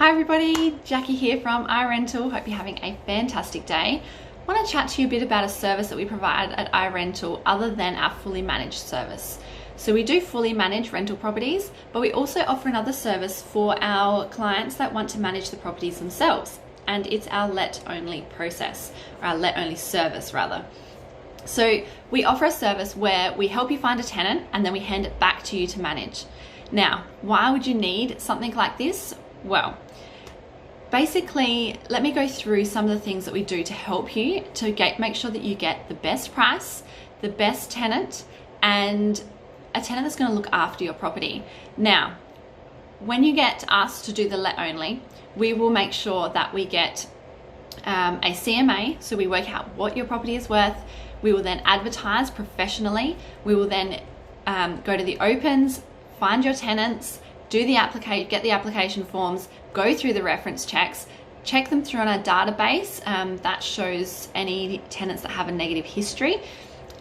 Hi everybody, Jackie here from iRental. Hope you're having a fantastic day. I want to chat to you a bit about a service that we provide at iRental other than our fully managed service. So we do fully manage rental properties, but we also offer another service for our clients that want to manage the properties themselves. And it's our let-only process, or our let-only service rather. So we offer a service where we help you find a tenant and then we hand it back to you to manage. Now, why would you need something like this? Well, basically, let me go through some of the things that we do to help you to make sure that you get the best price, the best tenant, and a tenant that's going to look after your property. Now, when you get us to do the let only, we will make sure that we get a CMA, so we work out what your property is worth. We will then advertise professionally. We will then go to the opens, find your tenants, get the application forms, go through the reference checks, check them through on our database that shows any tenants that have a negative history,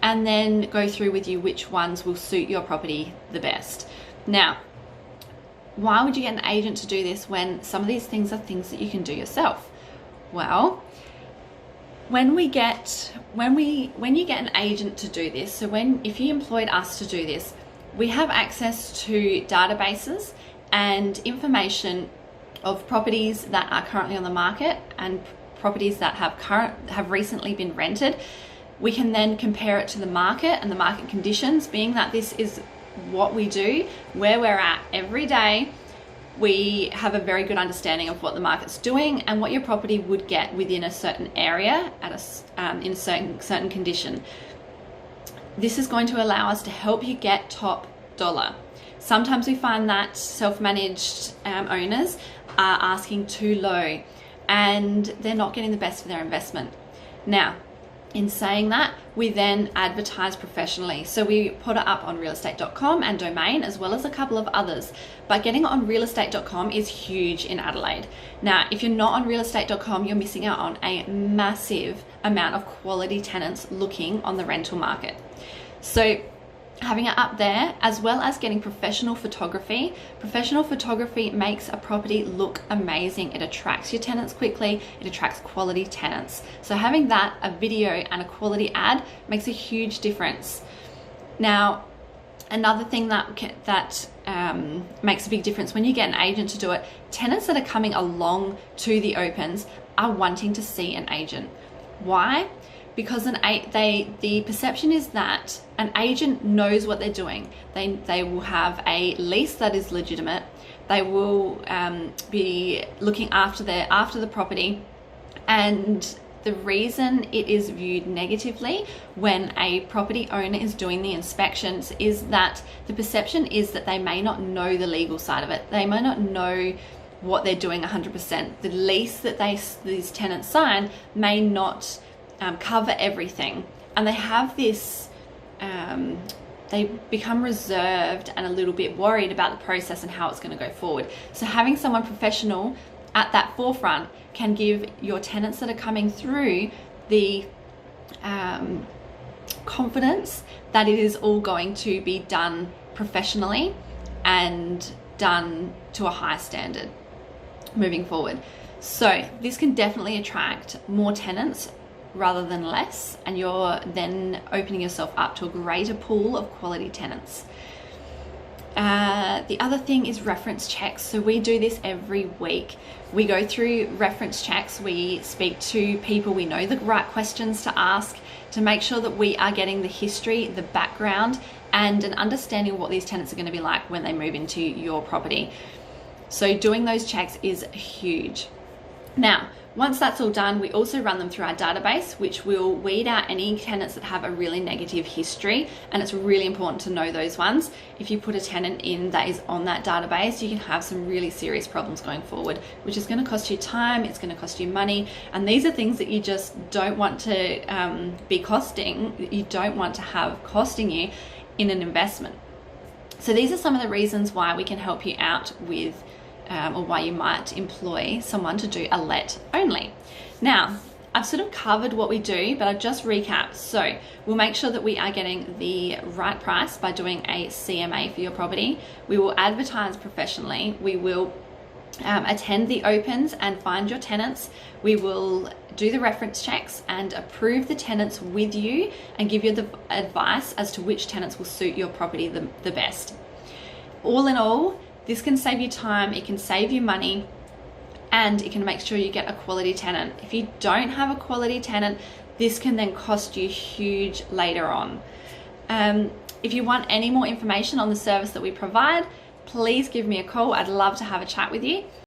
and then go through with you which ones will suit your property the best. Now, why would you get an agent to do this when some of these things are things that you can do yourself? Well, when you get an agent to do this, so if you employed us to do this, we have access to databases and information of properties that are currently on the market and properties that have recently been rented. We can then compare it to the market and the market conditions, being that this is what we do, where we're at every day. We have a very good understanding of what the market's doing and what your property would get within a certain area in a certain condition. This is going to allow us to help you get top dollar. Sometimes we find that self-managed owners are asking too low and they're not getting the best for their investment. Now, in saying that, we then advertise professionally. So we put it up on realestate.com and Domain, as well as a couple of others. But getting it on realestate.com is huge in Adelaide. Now, if you're not on realestate.com, you're missing out on a massive amount of quality tenants looking on the rental market. So having it up there, as well as getting professional photography. Professional photography makes a property look amazing. It attracts your tenants quickly. It attracts quality tenants. So having that, a video and a quality ad, makes a huge difference. Now, another thing that makes a big difference when you get an agent to do it, tenants that are coming along to the opens are wanting to see an agent. Why? Because the perception is that an agent knows what they're doing. They will have a lease that is legitimate. They will be looking after the property, and the reason it is viewed negatively when a property owner is doing the inspections is that the perception is that they may not know the legal side of it. They may not know what they're doing 100%. The lease that these tenants sign may not cover everything, and they have this they become reserved and a little bit worried about the process and how it's going to go forward. So having someone professional at that forefront can give your tenants that are coming through the confidence that it is all going to be done professionally and done to a high standard moving forward. So this can definitely attract more tenants rather than less, and you're then opening yourself up to a greater pool of quality tenants. The other thing is reference checks. So we do this every week. We go through reference checks. We speak to people. We know the right questions to ask to make sure that we are getting the history, the background, and an understanding of what these tenants are going to be like when they move into your property. So doing those checks is huge. Now, once that's all done, we also run them through our database, which will weed out any tenants that have a really negative history, and it's really important to know those ones. If you put a tenant in that is on that database, you can have some really serious problems going forward, which is going to cost you time, it's going to cost you money, and these are things that you just don't want to be costing, you don't want to have costing you in an investment. So these are some of the reasons why we can help you out with or why you might employ someone to do a let only. Now, I've sort of covered what we do, but I've just recapped. So we'll make sure that we are getting the right price by doing a CMA for your property. We will advertise professionally. We will attend the opens and find your tenants. We will do the reference checks and approve the tenants with you and give you the advice as to which tenants will suit your property the best. All in all, this can save you time, it can save you money, and it can make sure you get a quality tenant. If you don't have a quality tenant, this can then cost you huge later on. If you want any more information on the service that we provide, please give me a call. I'd love to have a chat with you.